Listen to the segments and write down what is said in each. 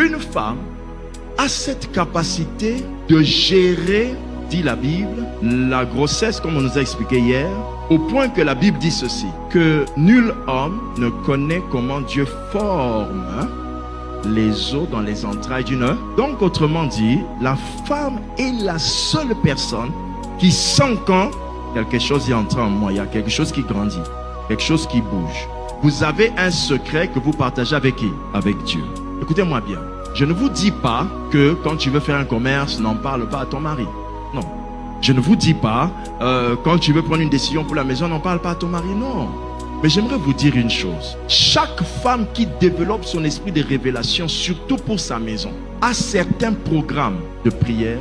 Une femme a cette capacité de gérer, dit la Bible, la grossesse, comme on nous a expliqué hier, au point que la Bible dit ceci, que nul homme ne connaît comment Dieu forme les os dans les entrailles d'une. Donc, autrement dit, la femme est la seule personne qui sent quand quelque chose est entré en moi, il y a quelque chose qui grandit, quelque chose qui bouge. Vous avez un secret que vous partagez avec qui? Avec Dieu. Écoutez-moi bien. Je ne vous dis pas que quand tu veux faire un commerce, n'en parle pas à ton mari. Non. Je ne vous dis pas, quand tu veux prendre une décision pour la maison, n'en parle pas à ton mari. Non. Mais j'aimerais vous dire une chose. Chaque femme qui développe son esprit de révélation, surtout pour sa maison, a certains programmes de prière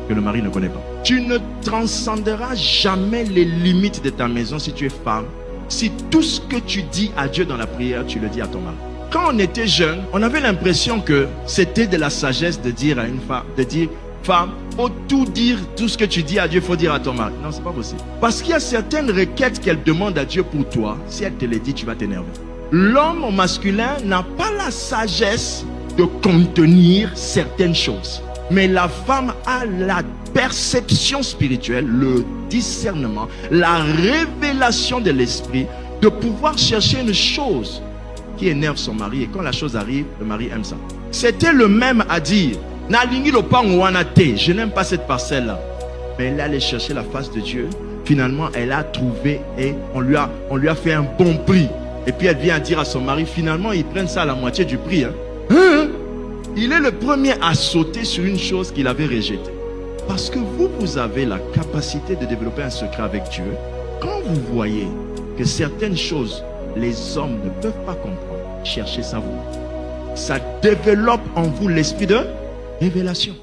que le mari ne connaît pas. Tu ne transcenderas jamais les limites de ta maison si tu es femme, si tout ce que tu dis à Dieu dans la prière, tu le dis à ton mari. Quand on était jeune, on avait l'impression que c'était de la sagesse de dire à une femme, femme, faut tout dire, tout ce que tu dis à Dieu, faut dire à ton mari. Non, c'est pas possible. Parce qu'il y a certaines requêtes qu'elle demande à Dieu pour toi. Si elle te les dit, tu vas t'énerver. L'homme masculin n'a pas la sagesse de contenir certaines choses. Mais la femme a la perception spirituelle, le discernement, la révélation de l'esprit, de pouvoir chercher une chose qui énerve son mari. Et quand la chose arrive, le mari aime ça. C'était le même à dire, je n'aime pas cette parcelle-là. Mais elle allait chercher la face de Dieu. Finalement, elle a trouvé et on lui a fait un bon prix. Et puis elle vient dire à son mari, finalement, ils prennent ça à la moitié du prix. Il est le premier à sauter sur une chose qu'il avait rejetée. Parce que vous avez la capacité de développer un secret avec Dieu. Quand vous voyez que certaines choses, les hommes ne peuvent pas comprendre, cherchez ça vous. Ça développe en vous l'esprit de révélation.